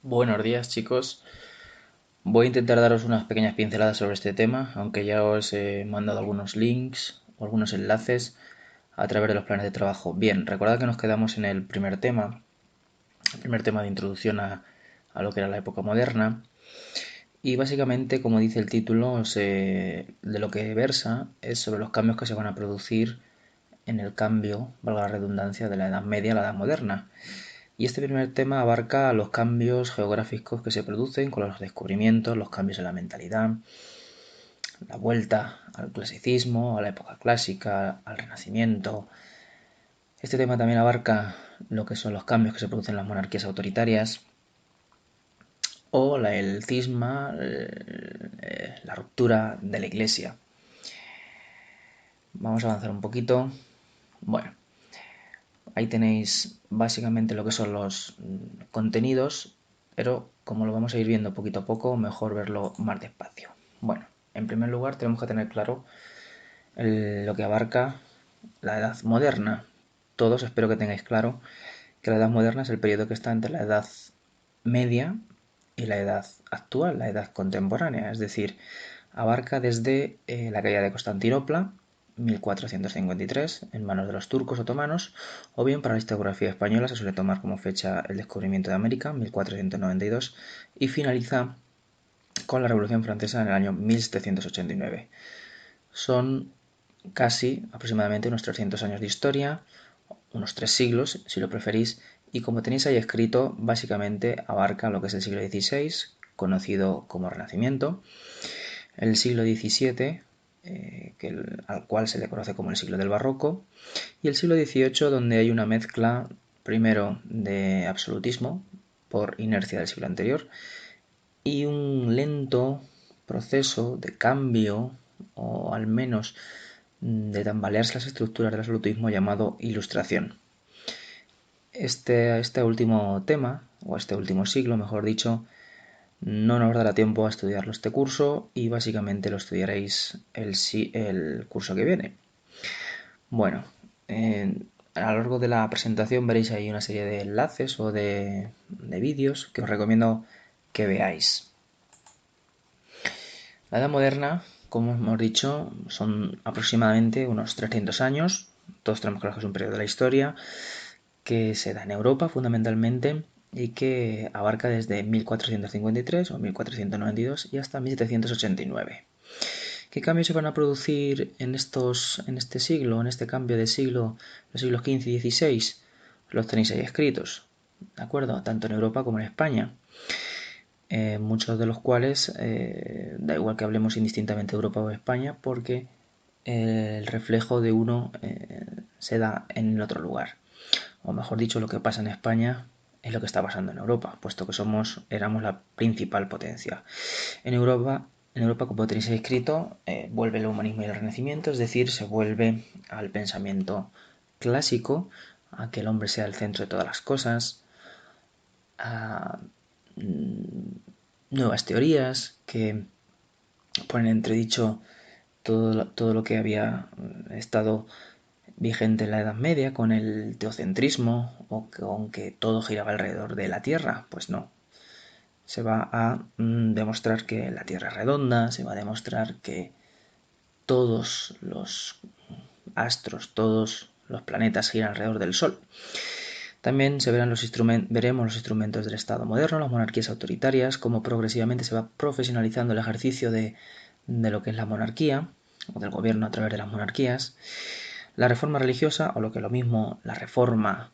Buenos días, chicos. Voy a intentar daros unas pequeñas pinceladas sobre este tema, aunque ya os he mandado algunos links o algunos enlaces a través de los planes de trabajo. Bien, recordad que nos quedamos en el primer tema de introducción a lo que era la época moderna. Y básicamente, como dice el título, de lo que versa es sobre los cambios que se van a producir en el cambio, valga la redundancia, de la Edad Media a la Edad Moderna. Y este primer tema abarca los cambios geográficos que se producen con los descubrimientos, los cambios en la mentalidad, la vuelta al clasicismo, a la época clásica, al Renacimiento. Este tema también abarca lo que son los cambios que se producen en las monarquías autoritarias o el cisma, la ruptura de la Iglesia. Vamos a avanzar un poquito. Bueno, ahí tenéis básicamente lo que son los contenidos, pero como lo vamos a ir viendo poquito a poco, mejor verlo más despacio. Bueno, en primer lugar tenemos que tener claro lo que abarca la Edad Moderna. Todos espero que tengáis claro que la Edad Moderna es el periodo que está entre la Edad Media y la Edad actual, la Edad Contemporánea, es decir, abarca desde la caída de Constantinopla, 1453, en manos de los turcos otomanos, o bien para la historiografía española se suele tomar como fecha el descubrimiento de América, 1492, y finaliza con la Revolución Francesa en el año 1789. Son casi aproximadamente unos 300 años de historia, unos 3 siglos, si lo preferís, y como tenéis ahí escrito, básicamente abarca lo que es el siglo XVI, conocido como Renacimiento, el siglo XVII, al cual se le conoce como el siglo del Barroco, y el siglo XVIII, donde hay una mezcla primero de absolutismo por inercia del siglo anterior y un lento proceso de cambio o al menos de tambalearse las estructuras del absolutismo llamado ilustración. Este último tema, o este último siglo, mejor dicho, no nos dará tiempo a estudiarlo este curso y básicamente lo estudiaréis el curso que viene. Bueno, a lo largo de la presentación veréis ahí una serie de enlaces o de vídeos que os recomiendo que veáis. La Edad Moderna, como hemos dicho, son aproximadamente unos 300 años. Todos tenemos claro que es un periodo de la historia que se da en Europa fundamentalmente y que abarca desde 1453 o 1492 y hasta 1789. ¿Qué cambios se van a producir en este siglo, en este cambio de siglo, los siglos XV y XVI? Los tenéis ahí escritos, ¿de acuerdo? Tanto en Europa como en España. Muchos de los cuales, da igual que hablemos indistintamente de Europa o España, porque el reflejo de uno se da en otro lugar. O mejor dicho, lo que pasa en España es lo que está pasando en Europa, puesto que éramos la principal potencia. En Europa, como tenéis escrito, vuelve el humanismo y el renacimiento, es decir, se vuelve al pensamiento clásico, a que el hombre sea el centro de todas las cosas, a nuevas teorías que ponen en entredicho todo lo que había estado vigente en la Edad Media con el teocentrismo o con que todo giraba alrededor de la Tierra. Pues no. Se va a demostrar que la Tierra es redonda, se va a demostrar que todos los astros, todos los planetas giran alrededor del Sol. También veremos los instrumentos del Estado moderno, las monarquías autoritarias, cómo progresivamente se va profesionalizando el ejercicio de lo que es la monarquía, o del gobierno a través de las monarquías, la reforma religiosa, o lo que es lo mismo, la reforma,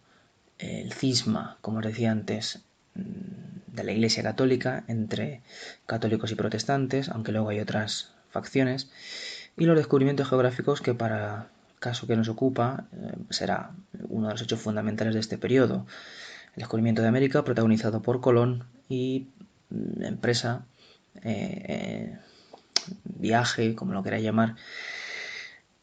el cisma, como os decía antes, de la Iglesia Católica entre católicos y protestantes, aunque luego hay otras facciones, y los descubrimientos geográficos que para el caso que nos ocupa será uno de los hechos fundamentales de este periodo. El descubrimiento de América protagonizado por Colón y empresa, viaje, como lo queráis llamar,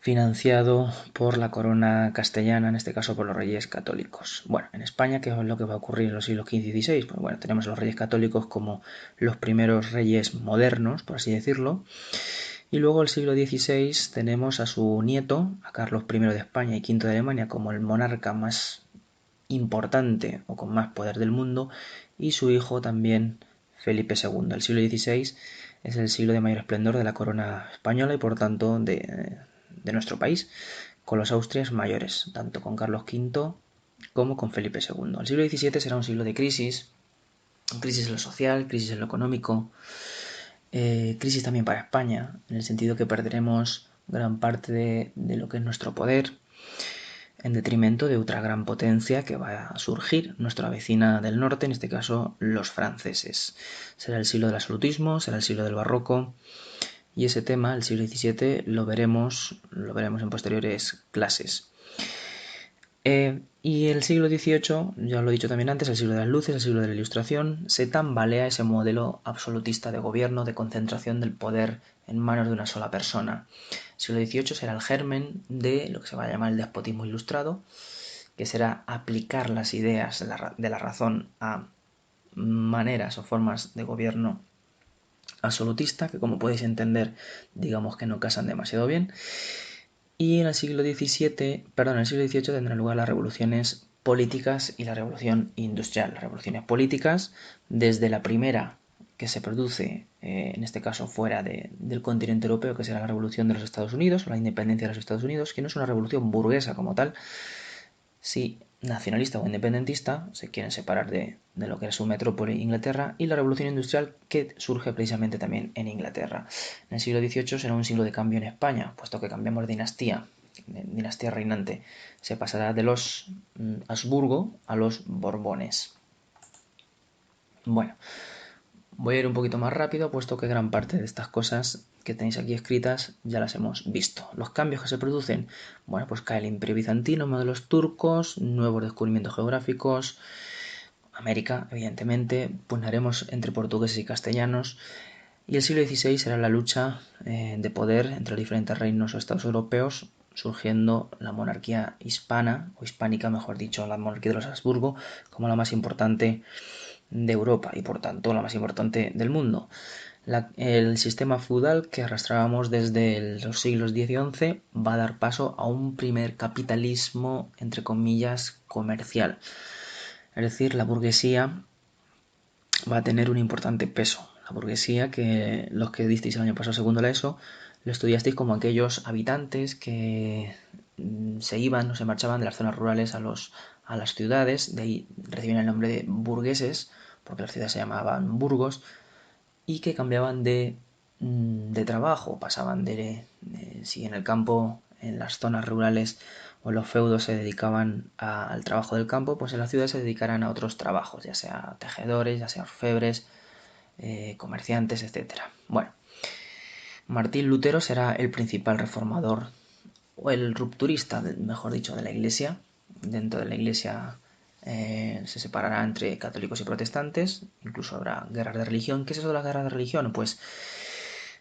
financiado por la corona castellana, en este caso por los reyes católicos. Bueno, en España, ¿qué es lo que va a ocurrir en los siglos XV y XVI? Pues bueno, tenemos a los reyes católicos como los primeros reyes modernos, por así decirlo, y luego el siglo XVI tenemos a su nieto, a Carlos I de España y V de Alemania, como el monarca más importante o con más poder del mundo, y su hijo también, Felipe II. El siglo XVI es el siglo de mayor esplendor de la corona española y por tanto de nuestro país, con los Austrias mayores, tanto con Carlos V como con Felipe II. El siglo XVII será un siglo de crisis en lo social, crisis en lo económico, crisis también para España, en el sentido que perderemos gran parte de lo que es nuestro poder, en detrimento de otra gran potencia que va a surgir, nuestra vecina del norte, en este caso los franceses. Será el siglo del absolutismo, será el siglo del barroco, y ese tema, el siglo XVII, lo veremos en posteriores clases. Y el siglo XVIII, ya lo he dicho también antes, el siglo de las luces, el siglo de la ilustración, se tambalea ese modelo absolutista de gobierno, de concentración del poder en manos de una sola persona. El siglo XVIII será el germen de lo que se va a llamar el despotismo ilustrado, que será aplicar las ideas de la razón a maneras o formas de gobierno absolutista, que como podéis entender, digamos que no casan demasiado bien. Y en el siglo XVIII tendrán lugar las revoluciones políticas y la revolución industrial. Las revoluciones políticas, desde la primera que se produce, en este caso fuera del continente europeo, que será la revolución de los Estados Unidos, o la independencia de los Estados Unidos, que no es una revolución burguesa como tal, sí nacionalista o independentista, se quieren separar de lo que era su metrópoli Inglaterra, y la revolución industrial que surge precisamente también en Inglaterra. En el siglo XVIII será un siglo de cambio en España, puesto que cambiamos de dinastía reinante. Se pasará de los Habsburgo a los Borbones. Bueno, voy a ir un poquito más rápido, puesto que gran parte de estas cosas que tenéis aquí escritas ya las hemos visto. Los cambios que se producen, bueno, pues cae el Imperio Bizantino, uno de los turcos, nuevos descubrimientos geográficos, América, evidentemente, pugnaremos entre portugueses y castellanos, y el siglo XVI será la lucha de poder entre los diferentes reinos o estados europeos, surgiendo la monarquía hispana, o hispánica, mejor dicho, la monarquía de los Habsburgo, como la más importante de Europa y por tanto la más importante del mundo. El sistema feudal que arrastrábamos desde los siglos X y XI va a dar paso a un primer capitalismo, entre comillas, comercial. Es decir, la burguesía va a tener un importante peso. La burguesía, que los que disteis el año pasado segundo la ESO, lo estudiasteis como aquellos habitantes que se iban o se marchaban de las zonas rurales a las ciudades, de ahí reciben el nombre de burgueses, porque las ciudades se llamaban burgos, y que cambiaban de trabajo, pasaban si en el campo, en las zonas rurales o en los feudos se dedicaban al trabajo del campo, pues en las ciudades se dedicarán a otros trabajos, ya sea tejedores, ya sea orfebres, comerciantes, etc. Bueno, Martín Lutero será el principal reformador, o el rupturista, mejor dicho, de la Iglesia. Dentro de la Iglesia se separará entre católicos y protestantes, incluso habrá guerras de religión. ¿Qué es eso de las guerras de religión? Pues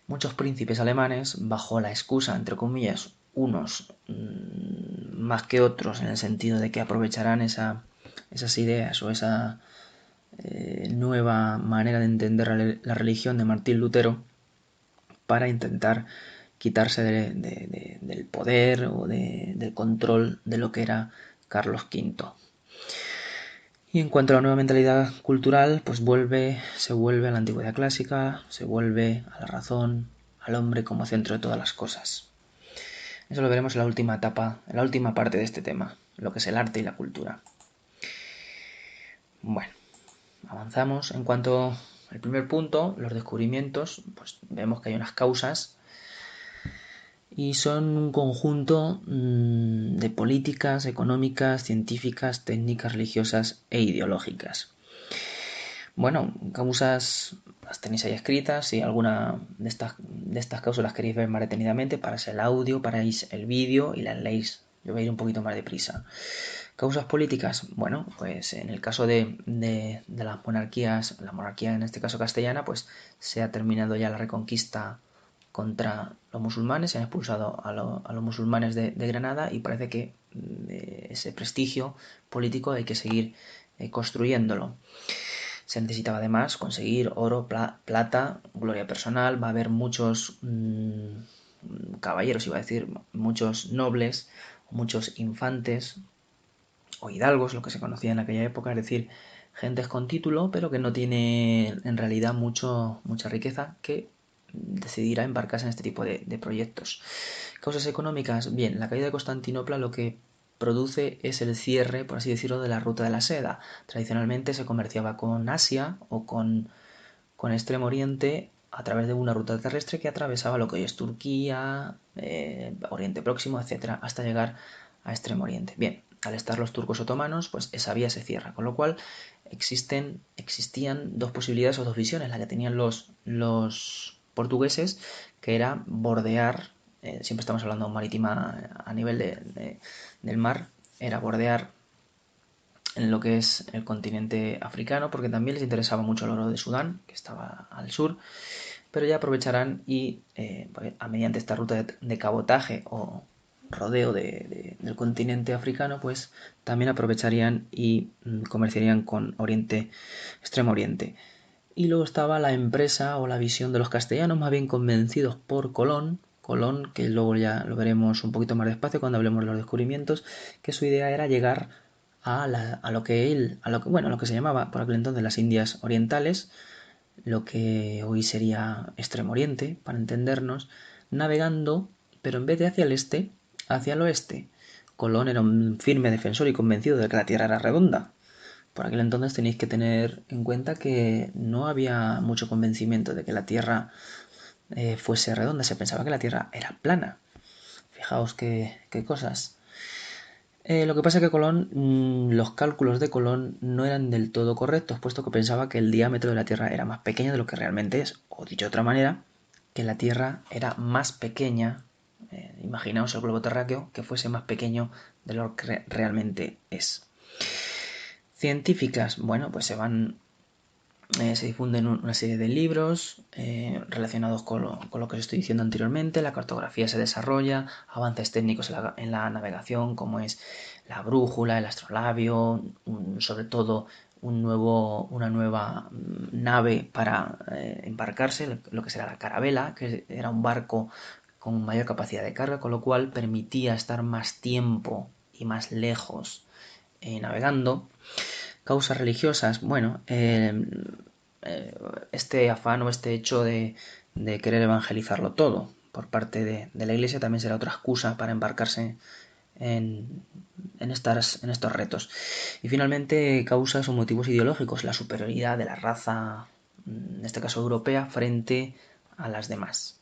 muchos príncipes alemanes, bajo la excusa, entre comillas, unos más que otros, en el sentido de que aprovecharán esas ideas o esa nueva manera de entender la religión de Martín Lutero, para intentar quitarse del poder o del control de lo que era Carlos V. Y en cuanto a la nueva mentalidad cultural, pues se vuelve a la antigüedad clásica, se vuelve a la razón, al hombre como centro de todas las cosas. Eso lo veremos en la última etapa, en la última parte de este tema, lo que es el arte y la cultura. Bueno, avanzamos. En cuanto al primer punto, los descubrimientos, pues vemos que hay unas causas y son un conjunto de políticas económicas, científicas, técnicas, religiosas e ideológicas. Bueno, causas las tenéis ahí escritas. Si alguna de estas causas las queréis ver más detenidamente, paráis el audio, paráis el vídeo y las leéis. Yo voy a ir un poquito más deprisa. Causas políticas, bueno, pues en el caso de las monarquías, la monarquía en este caso castellana, pues se ha terminado ya la reconquista contra los musulmanes, se han expulsado a los musulmanes de Granada, y parece que ese prestigio político hay que seguir construyéndolo. Se necesitaba además conseguir oro, plata, gloria personal. Va a haber muchos caballeros, iba a decir, muchos nobles, muchos infantes o hidalgos, lo que se conocía en aquella época, es decir, gentes con título, pero que no tiene en realidad mucha riqueza, que decidirá embarcarse en este tipo de proyectos. Causas económicas, bien, la caída de Constantinopla lo que produce es el cierre, por así decirlo, de la ruta de la seda. Tradicionalmente se comerciaba con Asia o con Extremo Oriente a través de una ruta terrestre que atravesaba lo que hoy es Turquía, Oriente Próximo, etcétera, hasta llegar a Extremo Oriente. Bien, al estar los turcos otomanos, pues esa vía se cierra, con lo cual existían dos posibilidades o dos visiones, la que tenían los portugueses, que era bordear, siempre estamos hablando marítima a nivel del mar, era bordear en lo que es el continente africano, porque también les interesaba mucho el oro de Sudán, que estaba al sur, pero ya aprovecharán y mediante esta ruta de cabotaje o rodeo del continente africano, pues también aprovecharían y comerciarían con Oriente, Extremo Oriente. Y luego estaba la empresa o la visión de los castellanos, más bien convencidos por Colón, que luego ya lo veremos un poquito más despacio cuando hablemos de los descubrimientos, que su idea era llegar a lo que se llamaba por aquel entonces las Indias Orientales, lo que hoy sería Extremo Oriente, para entendernos, navegando, pero en vez de hacia el este, hacia el oeste. Colón era un firme defensor y convencido de que la Tierra era redonda. Por aquel entonces tenéis que tener en cuenta que no había mucho convencimiento de que la Tierra fuese redonda, se pensaba que la Tierra era plana. Fijaos qué cosas. Lo que pasa es que Colón, los cálculos de Colón no eran del todo correctos, puesto que pensaba que el diámetro de la Tierra era más pequeño de lo que realmente es, o dicho de otra manera, que la Tierra era más pequeña, imaginaos el globo terráqueo, que fuese más pequeño de lo que realmente es. Científicas, bueno, pues se difunden una serie de libros relacionados con lo que os estoy diciendo anteriormente. La cartografía se desarrolla, avances técnicos en la navegación, como es la brújula, el astrolabio, sobre todo una nueva nave para embarcarse, lo que será la carabela, que era un barco con mayor capacidad de carga, con lo cual permitía estar más tiempo y más lejos navegando. Causas religiosas, bueno, este afán o este hecho de querer evangelizarlo todo por parte de la Iglesia también será otra excusa para embarcarse en estos retos. Y finalmente, causas o motivos ideológicos, la superioridad de la raza, en este caso europea, frente a las demás.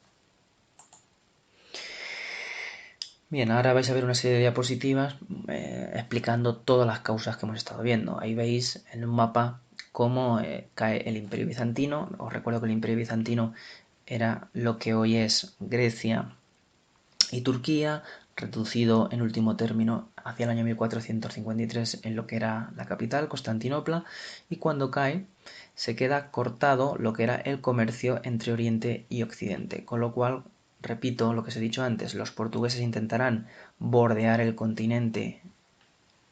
Bien, ahora vais a ver una serie de diapositivas explicando todas las causas que hemos estado viendo. Ahí veis en un mapa cómo cae el Imperio Bizantino. Os recuerdo que el Imperio Bizantino era lo que hoy es Grecia y Turquía, reducido en último término hacia el año 1453 en lo que era la capital, Constantinopla, y cuando cae se queda cortado lo que era el comercio entre Oriente y Occidente, con lo cual, repito lo que os he dicho antes, los portugueses intentarán bordear el continente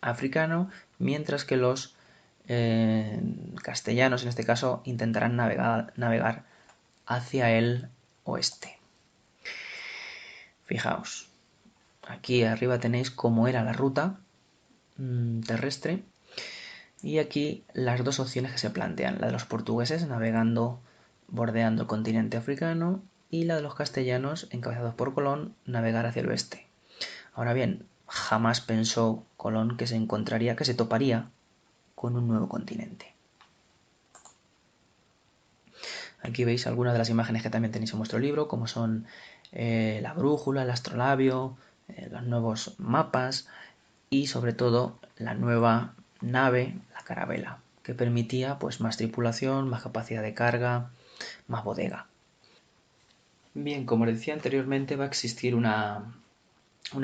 africano, mientras que los castellanos, en este caso, intentarán navegar hacia el oeste. Fijaos, aquí arriba tenéis cómo era la ruta terrestre y aquí las dos opciones que se plantean, la de los portugueses navegando, bordeando el continente africano y la de los castellanos encabezados por Colón navegar hacia el oeste. Ahora bien, jamás pensó Colón que se toparía con un nuevo continente. Aquí veis algunas de las imágenes que también tenéis en vuestro libro, como son la brújula, el astrolabio, los nuevos mapas y sobre todo la nueva nave, la carabela, que permitía pues más tripulación, más capacidad de carga, más bodega. Bien, como decía anteriormente, va a existir una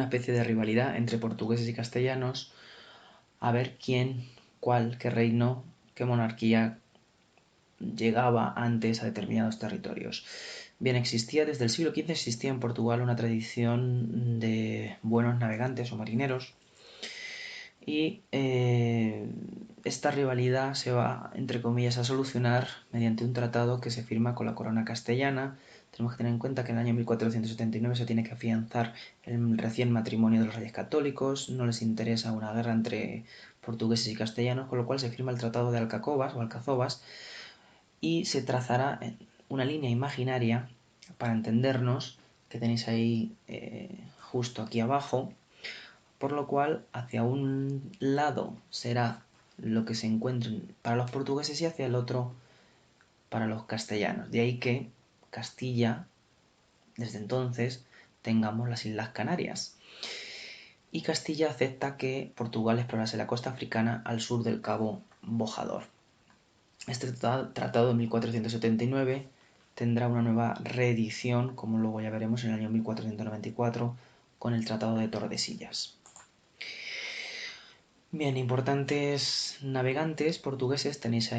especie de rivalidad entre portugueses y castellanos a ver qué reino, qué monarquía llegaba antes a determinados territorios. Bien, existía desde el siglo XV, existía en Portugal una tradición de buenos navegantes o marineros y esta rivalidad se va, entre comillas, a solucionar mediante un tratado que se firma con la corona castellana. Tenemos que tener en cuenta que en el año 1479 se tiene que afianzar el recién matrimonio de los reyes católicos, no les interesa una guerra entre portugueses y castellanos, con lo cual se firma el Tratado de Alcacobas o Alcazobas y se trazará una línea imaginaria para entendernos, que tenéis ahí justo aquí abajo, por lo cual hacia un lado será lo que se encuentren para los portugueses y hacia el otro para los castellanos. De ahí que Castilla, desde entonces, tengamos las Islas Canarias. Y Castilla acepta que Portugal explorase la costa africana al sur del Cabo Bojador. Este tratado de 1479 tendrá una nueva reedición, como luego ya veremos, en el año 1494, con el Tratado de Tordesillas. Bien, importantes navegantes portugueses los tenéis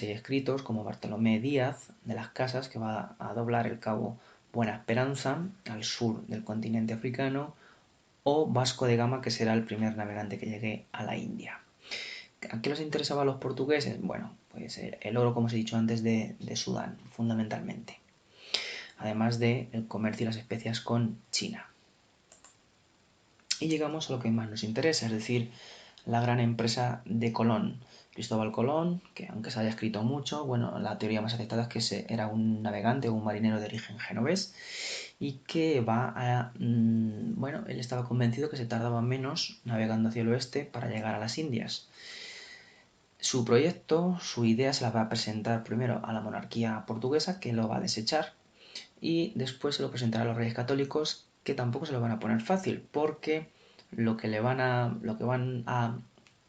ahí escritos, como Bartolomé Díaz de las Casas, que va a doblar el cabo Buena Esperanza al sur del continente africano, o Vasco de Gama, que será el primer navegante que llegue a la India. ¿A qué les interesaba a los portugueses? Bueno, pues el oro, como os he dicho antes, de Sudán, fundamentalmente. Además del comercio y las especias con China. Y llegamos a lo que más nos interesa, es decir, la gran empresa de Colón. Cristóbal Colón, que aunque se haya escrito mucho, bueno, la teoría más aceptada es que era un navegante o un marinero de origen genovés y que bueno, él estaba convencido que se tardaba menos navegando hacia el oeste para llegar a las Indias. Su proyecto, su idea se la va a presentar primero a la monarquía portuguesa, que lo va a desechar, y después se lo presentará a los reyes católicos, que tampoco se lo van a poner fácil, porque lo que van a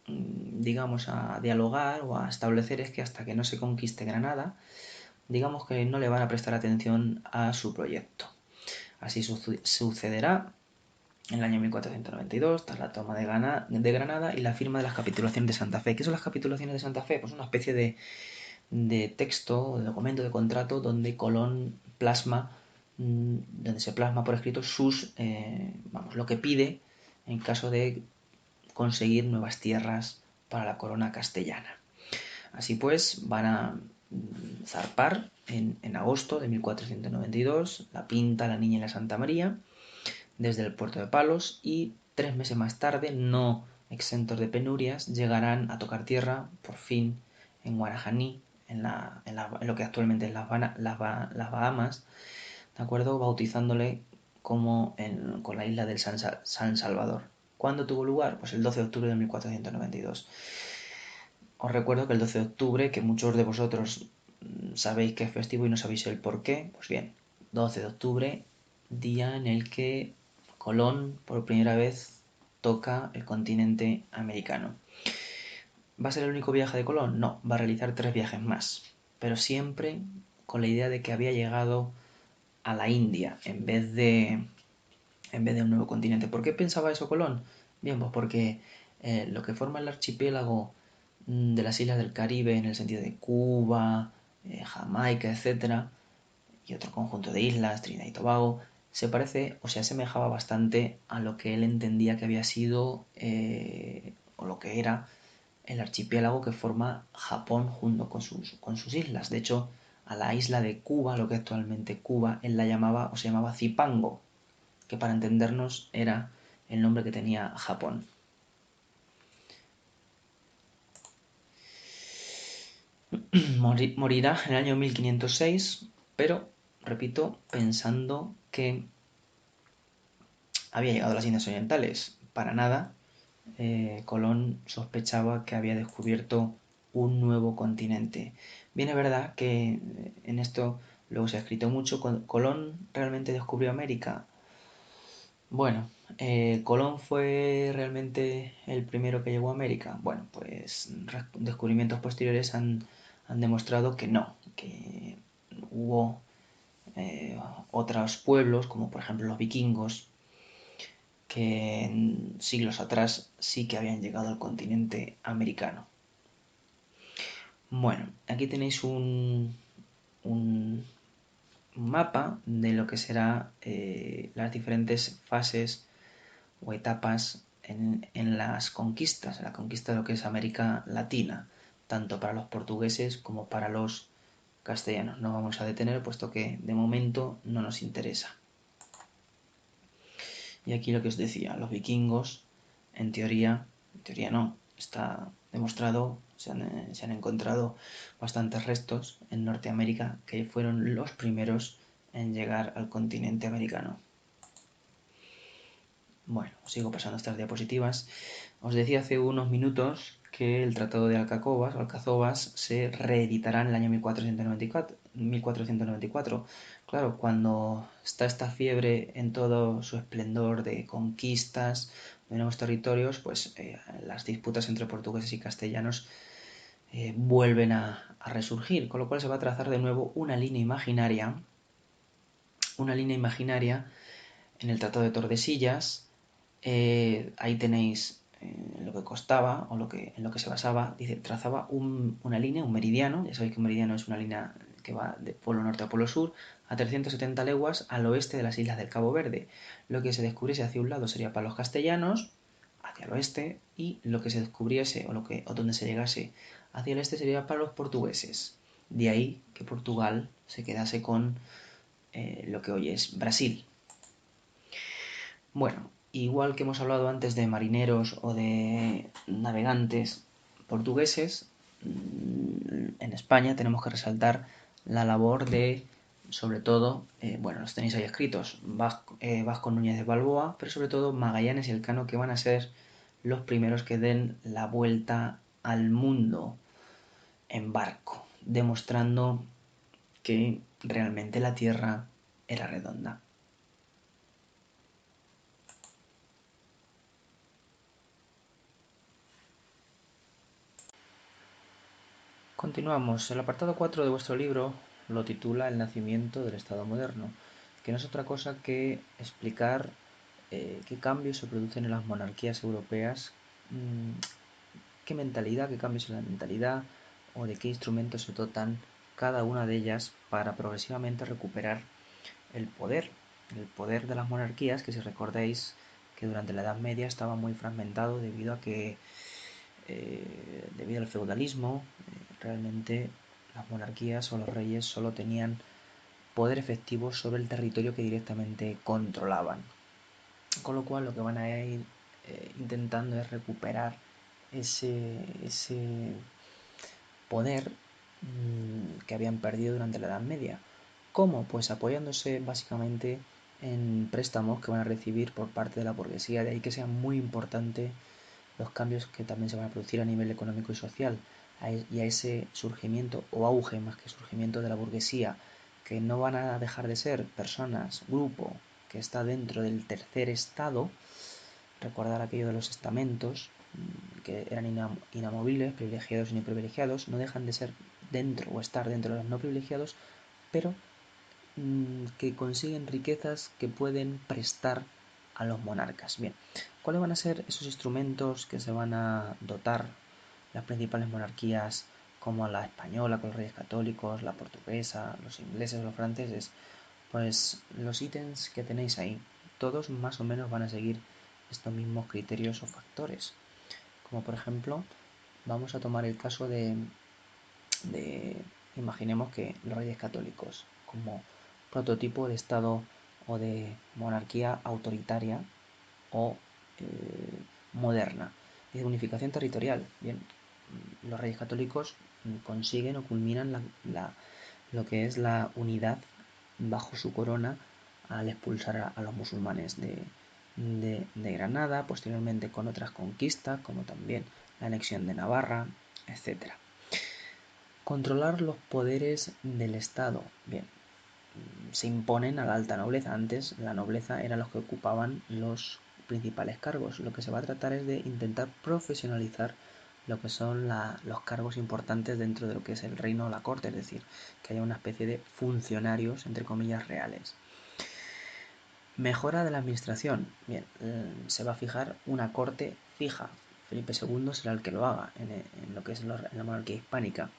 digamos, a dialogar o a establecer es que hasta que no se conquiste Granada, digamos que no le van a prestar atención a su proyecto. Así sucederá en el año 1492, tras la toma de Granada y la firma de las capitulaciones de Santa Fe. ¿Qué son las capitulaciones de Santa Fe? Pues una especie de texto, de documento, de contrato, donde Colón donde se plasma por escrito lo que pide en caso de conseguir nuevas tierras para la corona castellana. Así pues, van a zarpar en agosto de 1492 la Pinta, la Niña y la Santa María desde el puerto de Palos y 3 meses más tarde, no exentos de penurias, llegarán a tocar tierra por fin en Guarajaní, en lo que actualmente es las Bahamas, ¿de acuerdo? Bautizándole con la isla del San Salvador. ¿Cuándo tuvo lugar? Pues el 12 de octubre de 1492. Os recuerdo que el 12 de octubre, que muchos de vosotros sabéis que es festivo y no sabéis el por qué, pues bien, 12 de octubre, día en el que Colón por primera vez toca el continente americano. ¿Va a ser el único viaje de Colón? No, va a realizar 3 viajes más, pero siempre con la idea de que había llegado a la India en vez de un nuevo continente. ¿Por qué pensaba eso Colón? Bien, pues porque lo que forma el archipiélago de las islas del Caribe en el sentido de Cuba, Jamaica, etcétera, y otro conjunto de islas, Trinidad y Tobago, se parece o se asemejaba bastante a lo que él entendía que había sido o lo que era el archipiélago que forma Japón junto con sus islas. De hecho, a la isla de Cuba, lo que actualmente Cuba, él la llamaba o se llamaba Zipango, que para entendernos era el nombre que tenía Japón. Morirá en el año 1506, pero, repito, pensando que había llegado a las Indias Orientales. Para nada, Colón sospechaba que había descubierto un nuevo continente. Bien, es verdad que en esto luego se ha escrito mucho. ¿Colón realmente descubrió América? Bueno, ¿Colón fue realmente el primero que llegó a América? Bueno, pues descubrimientos posteriores han demostrado que no, que hubo otros pueblos, como por ejemplo los vikingos, que en siglos atrás sí que habían llegado al continente americano. Bueno, aquí tenéis un mapa de lo que será las diferentes fases o etapas en las conquistas, en la conquista de lo que es América Latina, tanto para los portugueses como para los castellanos. No vamos a detener puesto que de momento no nos interesa. Y aquí lo que os decía, los vikingos, en teoría no, está demostrado, se han encontrado bastantes restos en Norteamérica que fueron los primeros en llegar al continente americano. Bueno, sigo pasando estas diapositivas. Os decía hace unos minutos que el Tratado de Alcazobas se reeditará en el año 1494. Claro, cuando está esta fiebre en todo su esplendor de conquistas de nuevos territorios, pues las disputas entre portugueses y castellanos vuelven a resurgir, con lo cual se va a trazar de nuevo una línea imaginaria en el Tratado de Tordesillas. Ahí tenéis lo que costaba o en lo que se basaba. Dice, trazaba una línea, un meridiano. Ya sabéis que un meridiano es una línea que va de polo norte a polo sur a 370 leguas al oeste de las islas del Cabo Verde. Lo que se descubriese hacia un lado sería para los castellanos, hacia el oeste, y lo que se descubriese o donde se llegase hacia el este sería para los portugueses. De ahí que Portugal se quedase con lo que hoy es Brasil. Bueno, igual que hemos hablado antes de marineros o de navegantes portugueses, en España tenemos que resaltar la labor de, sobre todo, bueno, los tenéis ahí escritos, Vasco Núñez de Balboa, pero sobre todo Magallanes y Elcano, que van a ser los primeros que den la vuelta al mundo en barco, demostrando que realmente la Tierra era redonda. Continuamos. El apartado 4 de vuestro libro lo titula El nacimiento del Estado moderno, que no es otra cosa que explicar qué cambios se producen en las monarquías europeas, qué cambios en la mentalidad o de qué instrumentos se dotan cada una de ellas para progresivamente recuperar el poder de las monarquías, que si recordáis que durante la Edad Media estaba muy fragmentado debido al feudalismo. Realmente las monarquías o los reyes solo tenían poder efectivo sobre el territorio que directamente controlaban. Con lo cual lo que van a ir intentando es recuperar ese poder que habían perdido durante la Edad Media. ¿Cómo? Pues apoyándose básicamente en préstamos que van a recibir por parte de la burguesía. De ahí que sea muy importante los cambios que también se van a producir a nivel económico y social, y a ese surgimiento o auge más que surgimiento de la burguesía, que no van a dejar de ser personas, grupo, que está dentro del tercer estado. Recordar aquello de los estamentos, que eran inamovibles, privilegiados y no privilegiados, no dejan de ser dentro o estar dentro de los no privilegiados, pero que consiguen riquezas que pueden prestar a los monarcas. Bien, ¿cuáles van a ser esos instrumentos que se van a dotar las principales monarquías, como la española con los reyes católicos, la portuguesa, los ingleses, los franceses? Pues los ítems que tenéis ahí, todos más o menos van a seguir estos mismos criterios o factores. Como por ejemplo, vamos a tomar el caso de imaginemos que los reyes católicos, como prototipo de Estado o de monarquía autoritaria o moderna. Y de unificación territorial. Bien, los reyes católicos consiguen o culminan lo que es la unidad bajo su corona al expulsar a los musulmanes de Granada, posteriormente con otras conquistas, como también la anexión de Navarra, etc. Controlar los poderes del Estado. Bien, se imponen a la alta nobleza. Antes la nobleza eran los que ocupaban los principales cargos. Lo que se va a tratar es de intentar profesionalizar lo que son los cargos importantes dentro de lo que es el reino o la corte, es decir, que haya una especie de funcionarios, entre comillas, reales. Mejora de la administración. Bien, se va a fijar una corte fija. Felipe II será el que lo haga en lo que es en la monarquía hispánica.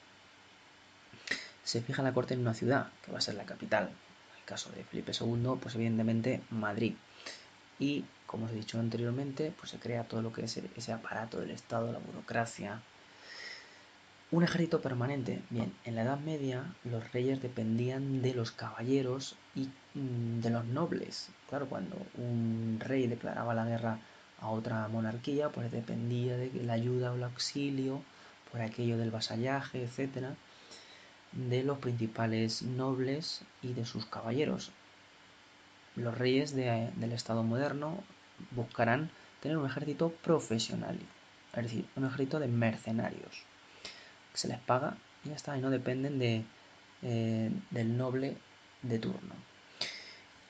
Se fija la corte en una ciudad, que va a ser la capital. En el caso de Felipe II, pues evidentemente Madrid. Y, como os he dicho anteriormente, pues se crea todo lo que es ese aparato del Estado, la burocracia. Un ejército permanente. Bien, en la Edad Media los reyes dependían de los caballeros y de los nobles. Claro, cuando un rey declaraba la guerra a otra monarquía, pues dependía de la ayuda o el auxilio por aquello del vasallaje, etcétera, de los principales nobles y de sus caballeros. Los reyes del Estado moderno buscarán tener un ejército profesional, es decir, un ejército de mercenarios, que se les paga y ya está, y no dependen del noble de turno.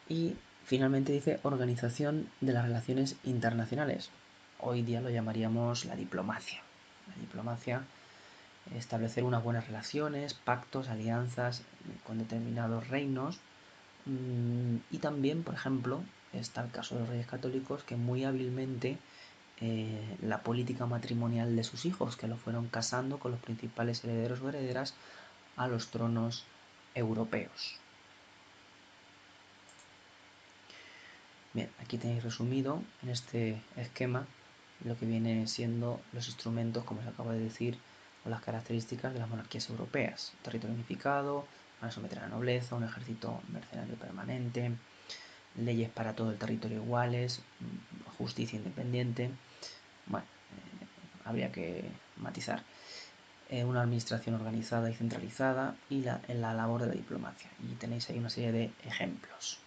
Y finalmente dice organización de las relaciones internacionales. Hoy día lo llamaríamos la diplomacia. La diplomacia, establecer unas buenas relaciones, pactos, alianzas con determinados reinos. Y también, por ejemplo, está el caso de los reyes católicos que muy hábilmente la política matrimonial de sus hijos, que lo fueron casando con los principales herederos o herederas a los tronos europeos. Bien, aquí tenéis resumido en este esquema lo que vienen siendo los instrumentos, como os acabo de decir, o las características de las monarquías europeas. Territorio unificado, van a someter a la nobleza, un ejército mercenario permanente, leyes para todo el territorio iguales, justicia independiente. Bueno, habría que matizar. Una administración organizada y centralizada y en la labor de la diplomacia. Y tenéis ahí una serie de ejemplos.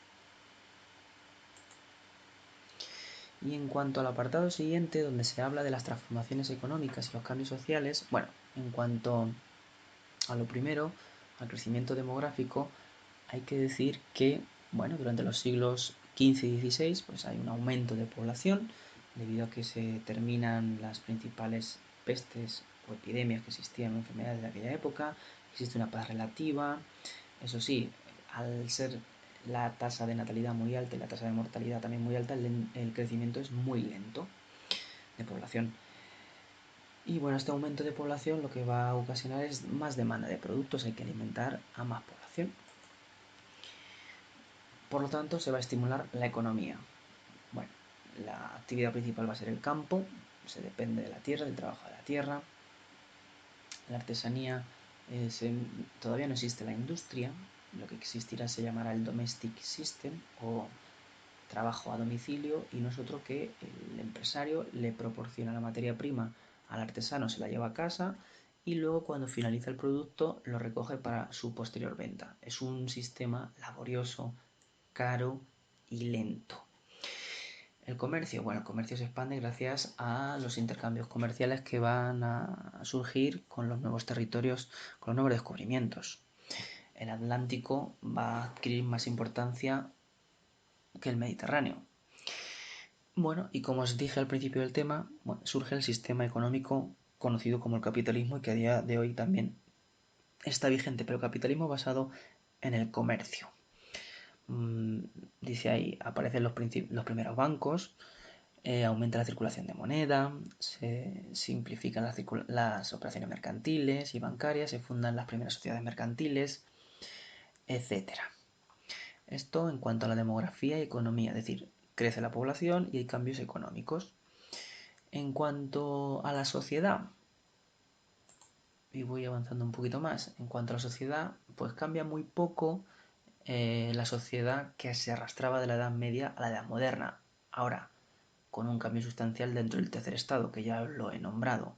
Y en cuanto al apartado siguiente, donde se habla de las transformaciones económicas y los cambios sociales, bueno, en cuanto a lo primero, al crecimiento demográfico, hay que decir que, bueno, durante los siglos XV y XVI, pues hay un aumento de población, debido a que se terminan las principales pestes o epidemias que existían, enfermedades de aquella época, existe una paz relativa, eso sí, al ser la tasa de natalidad muy alta y la tasa de mortalidad también muy alta, el crecimiento es muy lento de población. Y bueno, este aumento de población lo que va a ocasionar es más demanda de productos, hay que alimentar a más población. Por lo tanto, se va a estimular la economía. Bueno, la actividad principal va a ser el campo, se depende de la tierra, del trabajo de la tierra. La artesanía, todavía no existe la industria, lo que existirá se llamará el domestic system o trabajo a domicilio, y no es otro que el empresario le proporciona la materia prima al artesano, se la lleva a casa y luego cuando finaliza el producto lo recoge para su posterior venta. Es un sistema laborioso, caro y lento. El comercio, bueno, el comercio se expande gracias a los intercambios comerciales que van a surgir con los nuevos territorios, con los nuevos descubrimientos. El Atlántico va a adquirir más importancia que el Mediterráneo. Bueno, y como os dije al principio del tema, bueno, surge el sistema económico conocido como el capitalismo y que a día de hoy también está vigente, pero capitalismo basado en el comercio. Dice ahí, aparecen los primeros bancos, aumenta la circulación de moneda, se simplifican las operaciones mercantiles y bancarias, se fundan las primeras sociedades mercantiles, etc. Esto en cuanto a la demografía y economía, es decir, crece la población y hay cambios económicos. En cuanto a la sociedad, y voy avanzando un poquito más, en cuanto a la sociedad, pues cambia muy poco la sociedad que se arrastraba de la Edad Media a la Edad Moderna. Ahora, con un cambio sustancial dentro del tercer estado, que ya lo he nombrado.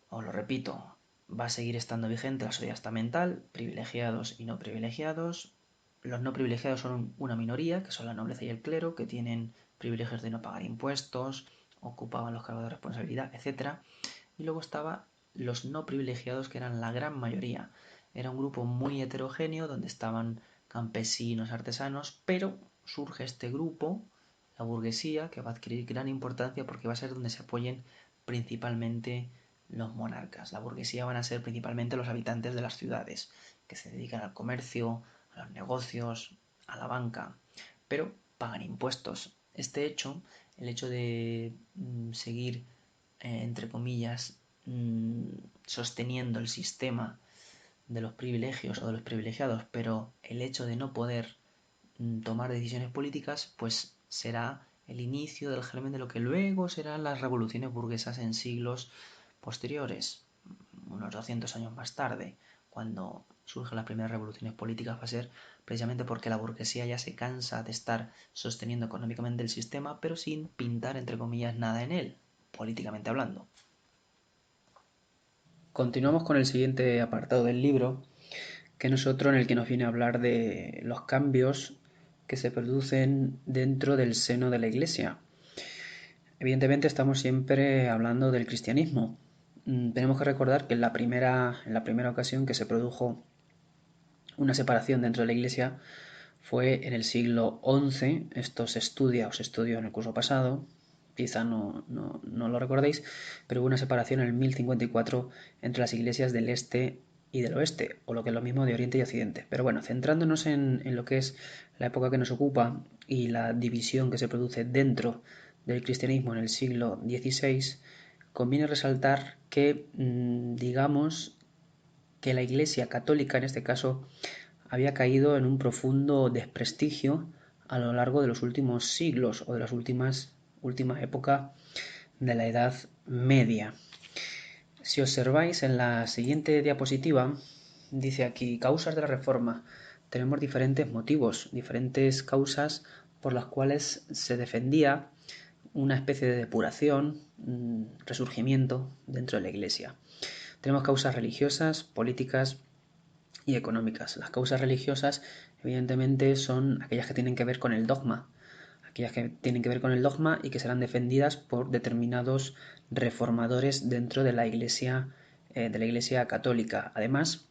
Os lo repito, va a seguir estando vigente la sociedad estamental, privilegiados y no privilegiados. Los no privilegiados son una minoría, que son la nobleza y el clero, que tienen privilegios de no pagar impuestos, ocupaban los cargos de responsabilidad, etc. Y luego estaban los no privilegiados, que eran la gran mayoría. Era un grupo muy heterogéneo donde estaban campesinos, artesanos, pero surge este grupo, la burguesía, que va a adquirir gran importancia porque va a ser donde se apoyen principalmente los monarcas. La burguesía van a ser principalmente los habitantes de las ciudades, que se dedican al comercio, a los negocios, a la banca, pero pagan impuestos. Este hecho, el hecho de seguir, entre comillas, sosteniendo el sistema de los privilegios o de los privilegiados, pero el hecho de no poder tomar decisiones políticas, pues será el inicio del germen de lo que luego serán las revoluciones burguesas en siglos posteriores, unos 200 años más tarde, cuando surgen las primeras revoluciones políticas va a ser precisamente porque la burguesía ya se cansa de estar sosteniendo económicamente el sistema, pero sin pintar, entre comillas, nada en él, políticamente hablando. Continuamos con el siguiente apartado del libro, que no es otro en el que nos viene a hablar de los cambios que se producen dentro del seno de la Iglesia. Evidentemente estamos siempre hablando del cristianismo. Tenemos que recordar que en la primera ocasión que se produjo una separación dentro de la Iglesia fue en el siglo XI. Esto se estudió en el curso pasado, quizá no lo recordéis, pero hubo una separación en el 1054 entre las iglesias del este y del oeste, o lo que es lo mismo de Oriente y Occidente. Pero bueno, centrándonos en lo que es la época que nos ocupa y la división que se produce dentro del cristianismo en el siglo XVI, conviene resaltar que, digamos, que la Iglesia católica, en este caso, había caído en un profundo desprestigio a lo largo de los últimos siglos o de las últimas épocas de la Edad Media. Si observáis en la siguiente diapositiva, dice aquí causas de la Reforma. Tenemos diferentes motivos, diferentes causas por las cuales se defendía una especie de depuración, resurgimiento dentro de la Iglesia. Tenemos causas religiosas, políticas y económicas. Las causas religiosas, evidentemente, son aquellas que tienen que ver con el dogma, y que serán defendidas por determinados reformadores dentro de la Iglesia católica. Además,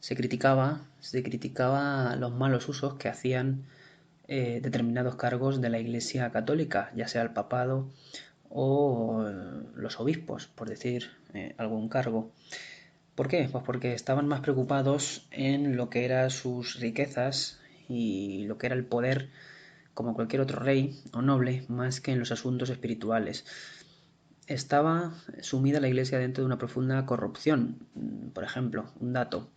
se criticaba los malos usos que hacían determinados cargos de la Iglesia católica, ya sea el papado o los obispos, por decir algún cargo. ¿Por qué? Pues porque estaban más preocupados en lo que eran sus riquezas y lo que era el poder, como cualquier otro rey o noble, más que en los asuntos espirituales. Estaba sumida la Iglesia dentro de una profunda corrupción. Por ejemplo, un dato,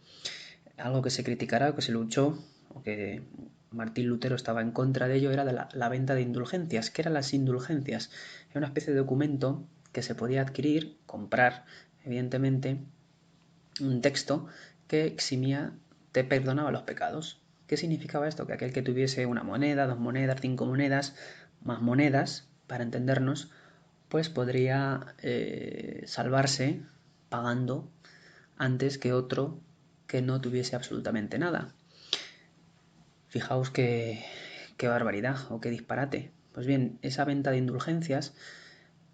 algo que se criticará o que se luchó, o que Martín Lutero estaba en contra de ello, era de la venta de indulgencias. ¿Qué eran las indulgencias? Era una especie de documento que se podía adquirir, comprar, evidentemente, un texto que eximía, te perdonaba los pecados. ¿Qué significaba esto? Que aquel que tuviese una moneda, 2 monedas, 5 monedas, más monedas, para entendernos, pues podría salvarse pagando antes que otro que no tuviese absolutamente nada. Fijaos qué barbaridad o qué disparate. Pues bien, esa venta de indulgencias,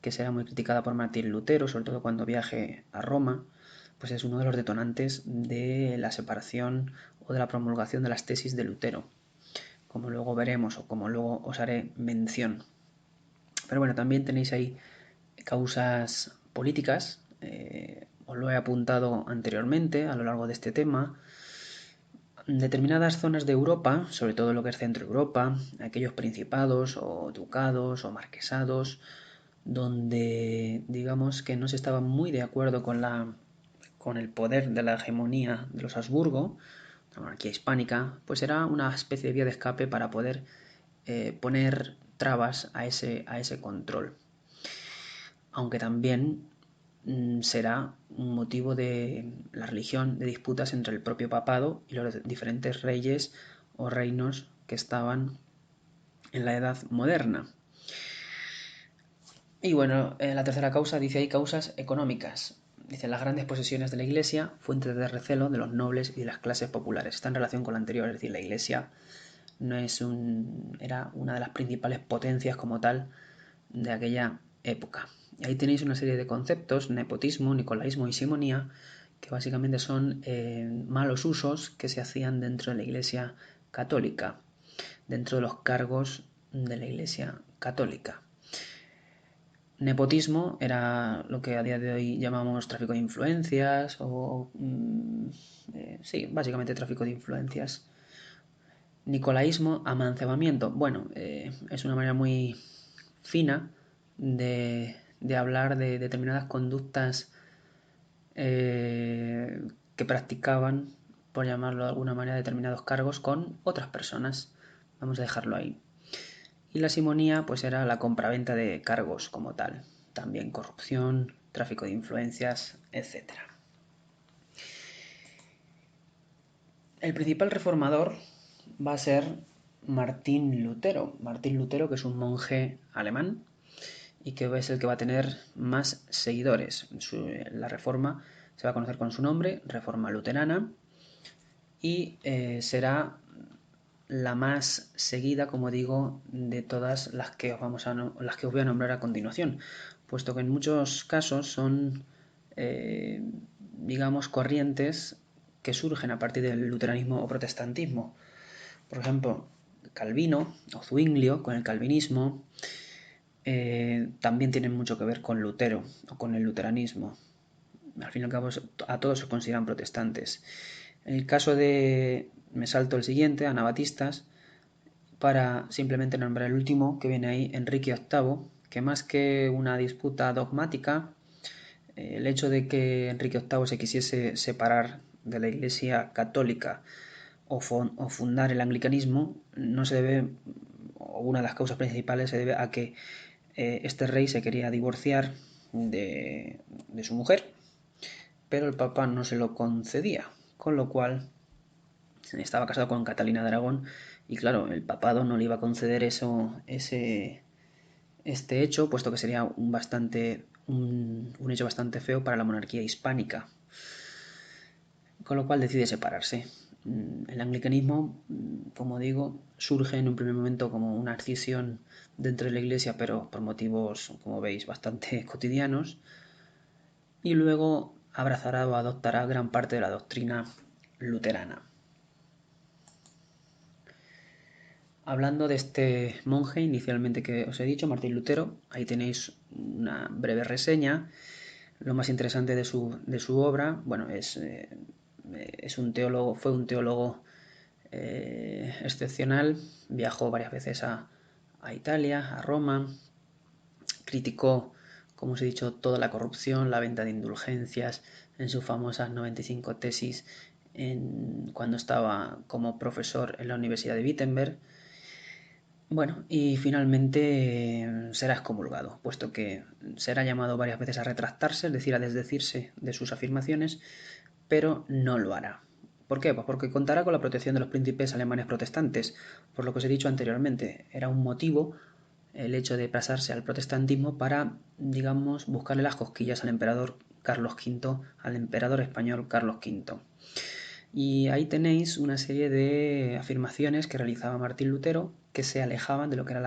que será muy criticada por Martín Lutero, sobre todo cuando viaje a Roma, pues es uno de los detonantes de la separación o de la promulgación de las tesis de Lutero, como luego veremos o como luego os haré mención. Pero bueno, también tenéis ahí causas políticas, os lo he apuntado anteriormente a lo largo de este tema. Determinadas zonas de Europa, sobre todo lo que es Centro Europa, aquellos principados o ducados o marquesados, donde digamos que no se estaba muy de acuerdo con el poder de la hegemonía de los Habsburgo, la monarquía hispánica, pues era una especie de vía de escape para poder poner trabas a ese control. Aunque también será un motivo de la religión, de disputas entre el propio papado y los diferentes reyes o reinos que estaban en la Edad Moderna. Y bueno, la tercera causa dice hay causas económicas. Dice las grandes posesiones de la Iglesia, fuentes de recelo de los nobles y de las clases populares. Está en relación con la anterior, es decir, la Iglesia era una de las principales potencias como tal de aquella época. Y ahí tenéis una serie de conceptos, nepotismo, nicolaísmo y simonía, que básicamente son malos usos que se hacían dentro de la Iglesia católica, dentro de los cargos de la Iglesia católica. Nepotismo era lo que a día de hoy llamamos tráfico de influencias o sí, básicamente tráfico de influencias. Nicolaísmo, amancebamiento. Bueno, es una manera muy fina de hablar de determinadas conductas que practicaban, por llamarlo de alguna manera, determinados cargos con otras personas. Vamos a dejarlo ahí. Y la simonía pues era la compraventa de cargos como tal, también corrupción, tráfico de influencias, etc. El principal reformador va a ser Martín Lutero. Martín Lutero, que es un monje alemán y que es el que va a tener más seguidores. La reforma se va a conocer con su nombre, Reforma Luterana, y será la más seguida, como digo, de todas las que las que os voy a nombrar a continuación, puesto que en muchos casos son, eh, digamos, corrientes que surgen a partir del luteranismo o protestantismo. Por ejemplo, Calvino o Zwinglio con el calvinismo también tienen mucho que ver con Lutero o con el luteranismo. Al fin y al cabo, a todos se consideran protestantes. En el caso de, me salto el siguiente, anabatistas, para simplemente nombrar el último que viene ahí, Enrique VIII, que más que una disputa dogmática, el hecho de que Enrique VIII se quisiese separar de la Iglesia católica o fundar el anglicanismo no se debe, o una de las causas principales se debe a que este rey se quería divorciar de su mujer, pero el Papa no se lo concedía, con lo cual estaba casado con Catalina de Aragón y claro, el papado no le iba a conceder este hecho, puesto que sería un hecho bastante feo para la monarquía hispánica, con lo cual decide separarse. El anglicanismo, como digo, surge en un primer momento como una escisión dentro de la iglesia, pero por motivos, como veis, bastante cotidianos, y luego abrazará o adoptará gran parte de la doctrina luterana. Hablando de este monje inicialmente que os he dicho, Martín Lutero, ahí tenéis una breve reseña. Lo más interesante de su obra, bueno, es un teólogo, fue un teólogo excepcional, viajó varias veces a Italia, a Roma, criticó, como os he dicho, toda la corrupción, la venta de indulgencias en sus famosas 95 tesis cuando estaba como profesor en la Universidad de Wittenberg. Bueno, y finalmente será excomulgado, puesto que será llamado varias veces a retractarse, es decir, a desdecirse de sus afirmaciones, pero no lo hará. ¿Por qué? Pues porque contará con la protección de los príncipes alemanes protestantes, por lo que os he dicho anteriormente. Era un motivo el hecho de pasarse al protestantismo para, digamos, buscarle las cosquillas al emperador Carlos V, al emperador español Carlos V. Y ahí tenéis una serie de afirmaciones que realizaba Martín Lutero que se alejaban de lo que era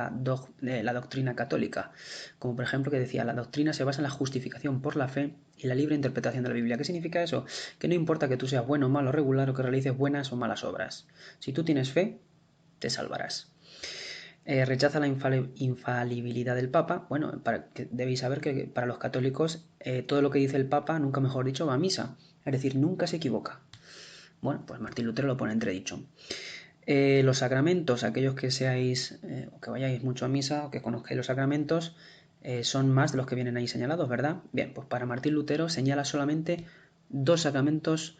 la doctrina católica. Como por ejemplo que decía, la doctrina se basa en la justificación por la fe y la libre interpretación de la Biblia. ¿Qué significa eso? Que no importa que tú seas bueno, malo, regular o que realices buenas o malas obras. Si tú tienes fe, te salvarás. Rechaza la infalibilidad del Papa. Bueno, debéis saber que para los católicos todo lo que dice el Papa, nunca mejor dicho, va a misa. Es decir, nunca se equivoca. Bueno, pues Martín Lutero lo pone entredicho. Los sacramentos, aquellos que seáis o que vayáis mucho a misa o que conozcáis los sacramentos, son más de los que vienen ahí señalados, ¿verdad? Bien, pues para Martín Lutero señala solamente dos sacramentos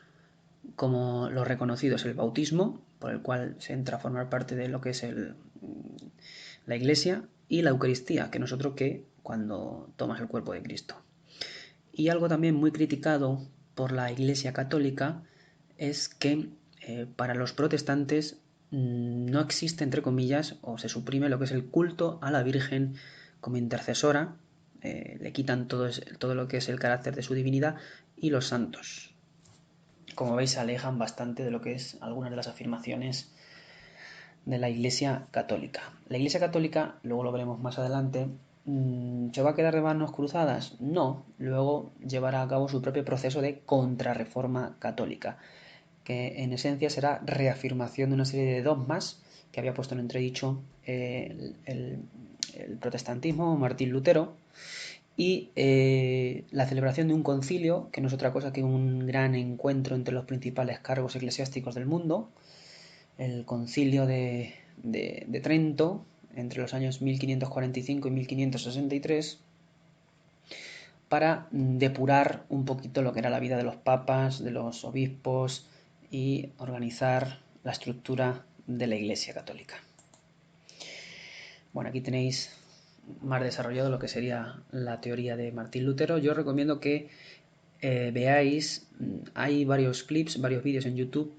como los reconocidos, el bautismo, por el cual se entra a formar parte de lo que es la iglesia, y la Eucaristía, que no es otro que cuando tomas el cuerpo de Cristo. Y algo también muy criticado por la Iglesia Católica es que para los protestantes no existe, entre comillas, o se suprime lo que es el culto a la Virgen como intercesora, le quitan todo lo que es el carácter de su divinidad y los santos. Como veis, se alejan bastante de lo que es algunas de las afirmaciones de la Iglesia Católica. La Iglesia Católica, luego lo veremos más adelante, ¿se va a quedar de manos cruzadas? No, luego llevará a cabo su propio proceso de contrarreforma católica, que en esencia será reafirmación de una serie de dogmas que había puesto en entredicho el protestantismo, Martín Lutero, y la celebración de un concilio, que no es otra cosa que un gran encuentro entre los principales cargos eclesiásticos del mundo, el concilio de Trento, entre los años 1545 y 1563, para depurar un poquito lo que era la vida de los papas, de los obispos y organizar la estructura de la Iglesia Católica. Bueno, aquí tenéis más desarrollado lo que sería la teoría de Martín Lutero. Yo os recomiendo que veáis, hay varios clips, varios vídeos en YouTube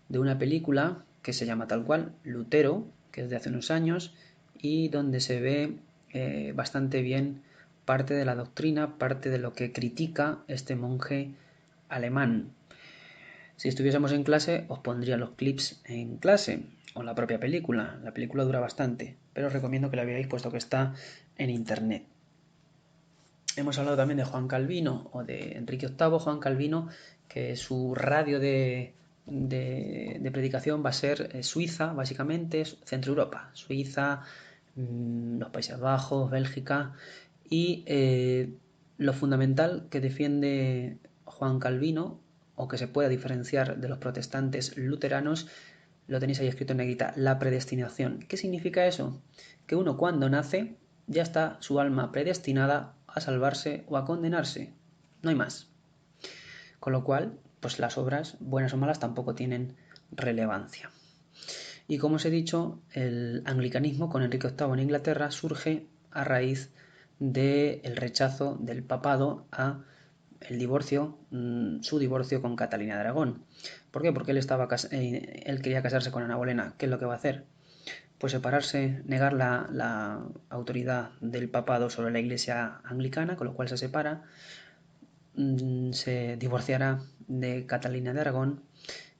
de una película que se llama tal cual, Lutero, que es de hace unos años, y donde se ve bastante bien parte de la doctrina, parte de lo que critica este monje alemán. Si estuviésemos en clase, os pondría los clips en clase, o la propia película. La película dura bastante, pero os recomiendo que la veáis puesto que está en internet. Hemos hablado también de Juan Calvino o de Enrique VIII. Juan Calvino, que su radio de predicación va a ser Suiza, básicamente, Centro Europa, Suiza, los Países Bajos, Bélgica, y lo fundamental que defiende Juan Calvino, o que se pueda diferenciar de los protestantes luteranos, lo tenéis ahí escrito en negrita, la predestinación. ¿Qué significa eso? Que uno cuando nace ya está su alma predestinada a salvarse o a condenarse. No hay más. Con lo cual, pues las obras, buenas o malas, tampoco tienen relevancia. Y como os he dicho, el anglicanismo con Enrique VIII en Inglaterra surge a raíz del rechazo del papado a el divorcio, su divorcio con Catalina de Aragón. ¿Por qué? Porque él quería casarse con Ana Bolena. ¿Qué es lo que va a hacer? Pues separarse, negar la autoridad del papado sobre la iglesia anglicana, con lo cual se separa, se divorciará de Catalina de Aragón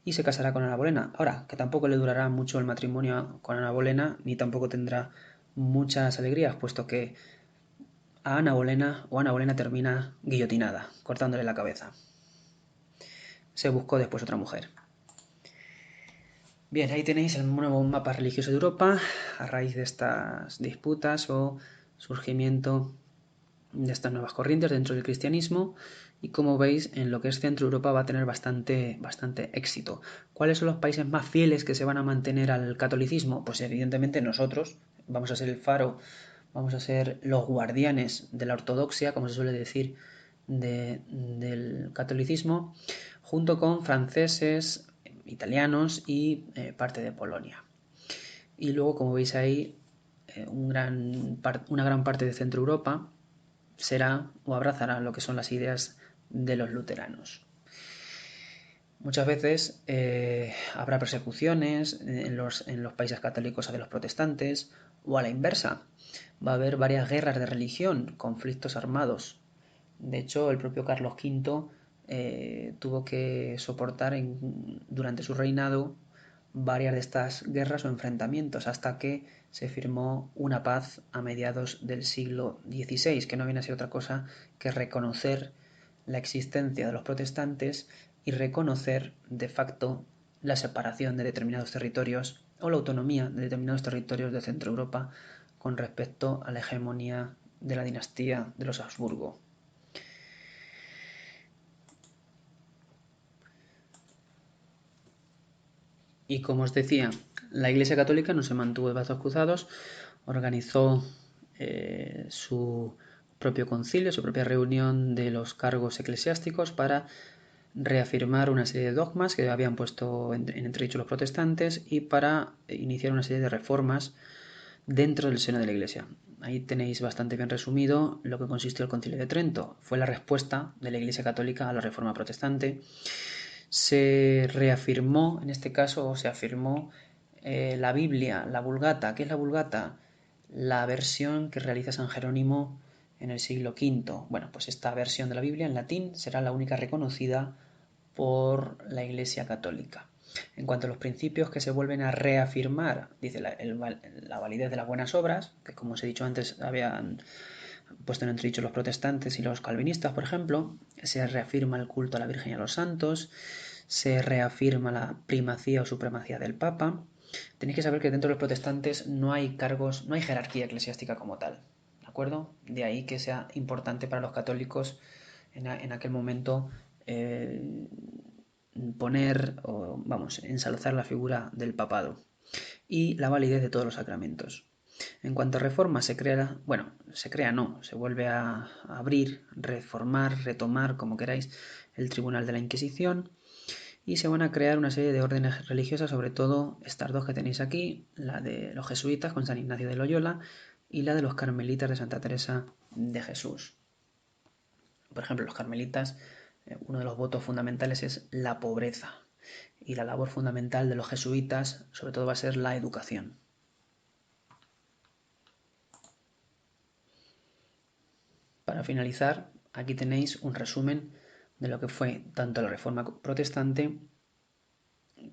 y se casará con Ana Bolena. Ahora, que tampoco le durará mucho el matrimonio con Ana Bolena, ni tampoco tendrá muchas alegrías, puesto que a Ana Bolena termina guillotinada, cortándole la cabeza. Se buscó después otra mujer. Bien, ahí tenéis el nuevo mapa religioso de Europa a raíz de estas disputas o surgimiento de estas nuevas corrientes dentro del cristianismo, y como veis en lo que es Centro Europa va a tener bastante éxito. ¿Cuáles son los países más fieles que se van a mantener al catolicismo? Pues evidentemente nosotros vamos a ser el faro, vamos a ser los guardianes de la ortodoxia, como se suele decir, del catolicismo, junto con franceses, italianos y parte de Polonia. Y luego, como veis ahí, una gran parte de Centro Europa será o abrazará lo que son las ideas de los luteranos. Muchas veces habrá persecuciones en los países católicos hacia los protestantes, o a la inversa. Va a haber varias guerras de religión, conflictos armados. De hecho, el propio Carlos V tuvo que soportar durante su reinado varias de estas guerras o enfrentamientos hasta que se firmó una paz a mediados del siglo XVI, que no viene a ser otra cosa que reconocer la existencia de los protestantes y reconocer de facto la separación de determinados territorios o la autonomía de determinados territorios de Centro Europa con respecto a la hegemonía de la dinastía de los Habsburgo. Y como os decía, la Iglesia Católica no se mantuvo de brazos cruzados, organizó su propio concilio, su propia reunión de los cargos eclesiásticos para reafirmar una serie de dogmas que habían puesto en entredicho los protestantes y para iniciar una serie de reformas dentro del seno de la Iglesia. Ahí tenéis bastante bien resumido lo que consistió el Concilio de Trento. Fue la respuesta de la Iglesia Católica a la Reforma Protestante. Se reafirmó, en este caso, se afirmó la Biblia, la Vulgata. ¿Qué es la Vulgata? La versión que realiza San Jerónimo en el siglo V. Bueno, pues esta versión de la Biblia en latín será la única reconocida por la Iglesia Católica. En cuanto a los principios que se vuelven a reafirmar, dice la validez de las buenas obras, que como os he dicho antes habían puesto en entredicho los protestantes y los calvinistas, por ejemplo, se reafirma el culto a la Virgen y a los santos, se reafirma la primacía o supremacía del Papa. Tenéis que saber que dentro de los protestantes no hay cargos, no hay jerarquía eclesiástica como tal, ¿de acuerdo? De ahí que sea importante para los católicos en aquel momento ensalzar la figura del papado y la validez de todos los sacramentos. En cuanto a reforma, se vuelve a abrir, reformar, retomar, como queráis, el Tribunal de la Inquisición, y se van a crear una serie de órdenes religiosas, sobre todo estas dos que tenéis aquí, la de los jesuitas con San Ignacio de Loyola y la de los carmelitas de Santa Teresa de Jesús. Por ejemplo, los carmelitas, uno de los votos fundamentales es la pobreza. y la labor fundamental de los jesuitas sobre todo va a ser la educación. Para finalizar, aquí tenéis un resumen de lo que fue tanto la Reforma protestante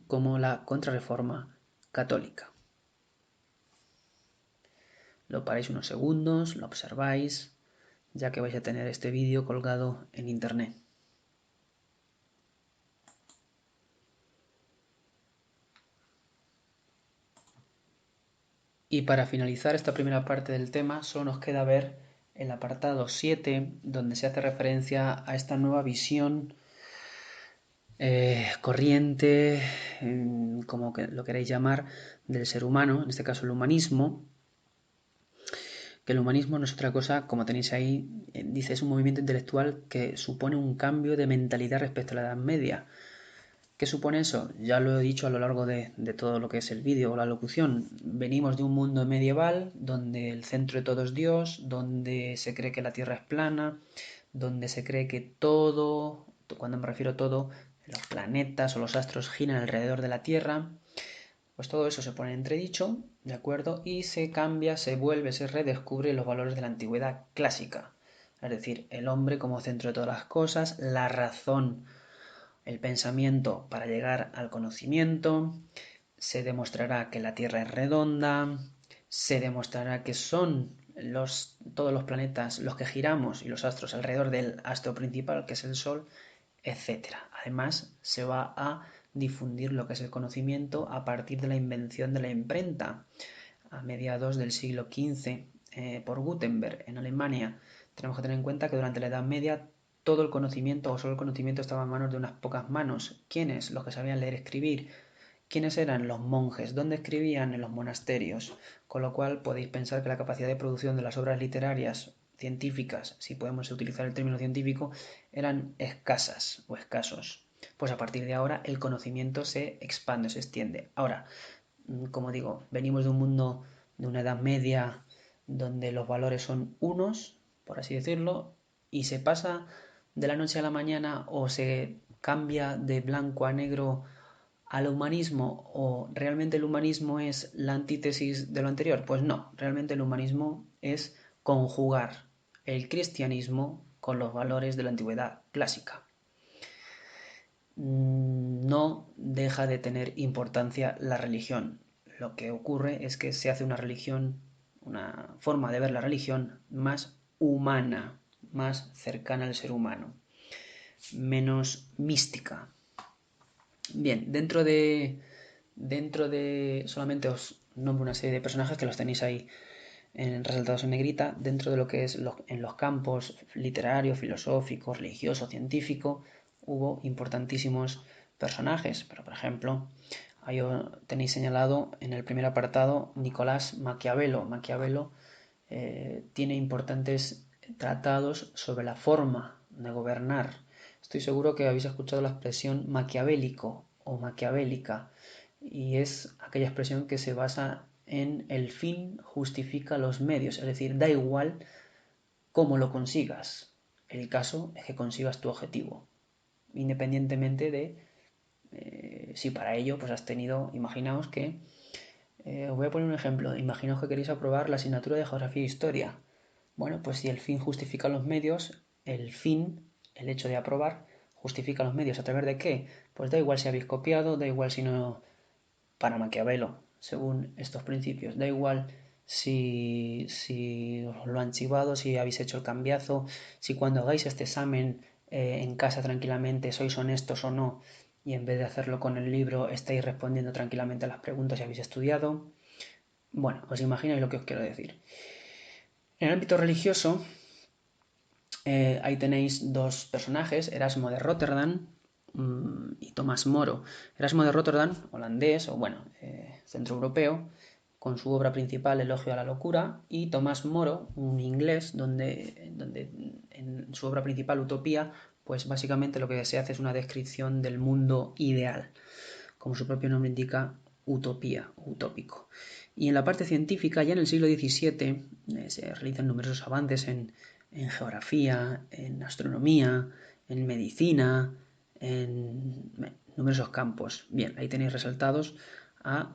como la Contrarreforma católica. Lo paráis unos segundos, lo observáis, ya que vais a tener este vídeo colgado en internet. Y para finalizar esta primera parte del tema, solo nos queda ver el apartado 7, donde se hace referencia a esta nueva visión corriente, como que lo queréis llamar, del ser humano, en este caso el humanismo, que el humanismo no es otra cosa, como tenéis ahí, dice, es un movimiento intelectual que supone un cambio de mentalidad respecto a la Edad Media. ¿Qué supone eso? Ya lo he dicho a lo largo de todo lo que es el vídeo o la locución. Venimos de un mundo medieval donde el centro de todo es Dios, donde se cree que la Tierra es plana, donde se cree que todo, cuando me refiero a todo, los planetas o los astros giran alrededor de la Tierra. Pues todo eso se pone en entredicho, ¿de acuerdo? Y se cambia, se vuelve, se redescubre los valores de la antigüedad clásica. Es decir, el hombre como centro de todas las cosas, la razón, el pensamiento para llegar al conocimiento, se demostrará que la Tierra es redonda, se demostrará que son todos los planetas los que giramos y los astros alrededor del astro principal, que es el Sol, etc. Además, se va a difundir lo que es el conocimiento a partir de la invención de la imprenta a mediados del siglo XV por Gutenberg en Alemania. Tenemos que tener en cuenta que durante la Edad Media todo el conocimiento o solo el conocimiento estaba en manos de unas pocas manos. ¿Quiénes? Los que sabían leer y escribir. ¿Quiénes eran? Los monjes. ¿Dónde escribían? En los monasterios. Con lo cual podéis pensar que la capacidad de producción de las obras literarias científicas, si podemos utilizar el término científico, eran escasas o escasos. Pues a partir de ahora el conocimiento se expande, se extiende. Ahora, como digo, venimos de un mundo, de una edad media, donde los valores son unos, por así decirlo, y se pasa de la noche a la mañana o se cambia de blanco a negro al humanismo, o realmente el humanismo es la antítesis de lo anterior. Pues no, realmente el humanismo es conjugar el cristianismo con los valores de la antigüedad clásica. No deja de tener importancia la religión. Lo que ocurre es que se hace una religión, una forma de ver la religión más humana, más cercana al ser humano, menos mística. Bien, dentro de solamente os nombro una serie de personajes que los tenéis ahí resaltados en negrita, dentro de lo que es en los campos literario, filosófico, religioso, científico, hubo importantísimos personajes, pero por ejemplo, ahí tenéis señalado en el primer apartado Nicolás Maquiavelo. Maquiavelo tiene importantes tratados sobre la forma de gobernar. Estoy seguro que habéis escuchado la expresión maquiavélico o maquiavélica, y es aquella expresión que se basa en el fin justifica los medios, es decir, da igual cómo lo consigas, el caso es que consigas tu objetivo, independientemente de si para ello pues has tenido, imaginaos que, os voy a poner un ejemplo, imaginaos que queréis aprobar la asignatura de geografía e historia. Bueno, pues si el fin justifica los medios, el fin, el hecho de aprobar, justifica los medios. ¿A través de qué? Pues da igual si habéis copiado, da igual si no, para Maquiavelo, según estos principios, da igual si os lo han chivado, si habéis hecho el cambiazo, si cuando hagáis este examen en casa tranquilamente sois honestos o no, y en vez de hacerlo con el libro estáis respondiendo tranquilamente a las preguntas y habéis estudiado. Bueno, os imagináis lo que os quiero decir. En el ámbito religioso, ahí tenéis dos personajes, Erasmo de Rotterdam y Tomás Moro. Erasmo de Rotterdam, holandés, o bueno, centroeuropeo, con su obra principal Elogio a la locura, y Tomás Moro, un inglés, donde en su obra principal Utopía, pues básicamente lo que se hace es una descripción del mundo ideal, como su propio nombre indica, utopía, utópico. Y en la parte científica, ya en el siglo XVII, se realizan numerosos avances en geografía, en astronomía, en medicina, en numerosos campos. Bien, ahí tenéis resaltados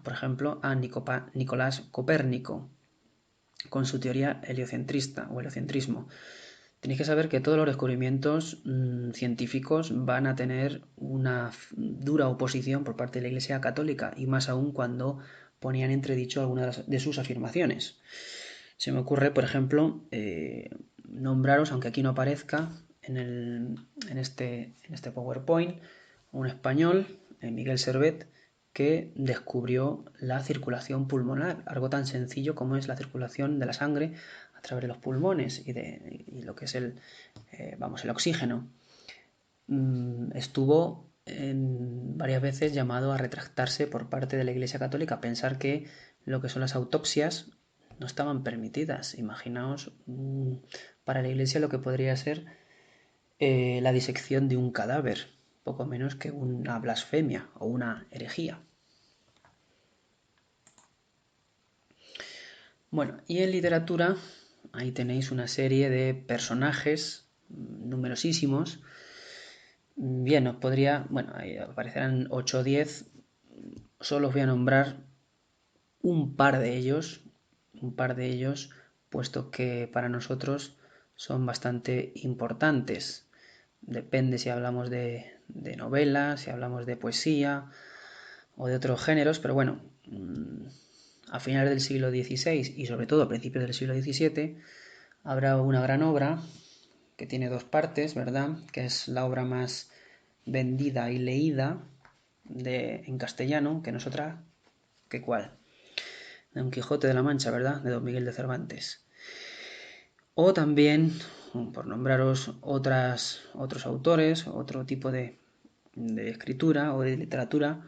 por ejemplo, a Nicolás Copérnico, con su teoría heliocentrista o heliocentrismo. Tenéis que saber que todos los descubrimientos científicos van a tener una dura oposición por parte de la Iglesia Católica, y más aún cuando ponían entredicho algunas de sus afirmaciones. Se me ocurre, por ejemplo, nombraros, aunque aquí no aparezca en este PowerPoint, un español, Miguel Servet, que descubrió la circulación pulmonar, algo tan sencillo como es la circulación de la sangre a través de los pulmones y lo que es el oxígeno. Estuvo varias veces llamado a retractarse por parte de la Iglesia Católica, a pensar que lo que son las autopsias no estaban permitidas. Imaginaos para la Iglesia lo que podría ser la disección de un cadáver, poco menos que una blasfemia o una herejía. Bueno, y en literatura ahí tenéis una serie de personajes numerosísimos. Bien, os podría, bueno, ahí aparecerán 8 o 10, solo os voy a nombrar un par de ellos, puesto que para nosotros son bastante importantes. Depende si hablamos de novela, si hablamos de poesía o de otros géneros, pero bueno, a finales del siglo XVI y sobre todo a principios del siglo XVII habrá una gran obra que tiene dos partes, ¿verdad? Que es la obra más vendida y leída en castellano, que no es otra que ¿cuál? Don Quijote de la Mancha, ¿verdad? De Don Miguel de Cervantes. O también, por nombraros otros autores, otro tipo de escritura o de literatura,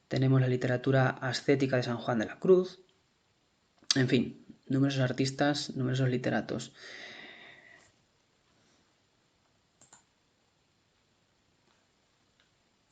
tenemos la literatura ascética de San Juan de la Cruz. En fin, numerosos artistas, numerosos literatos.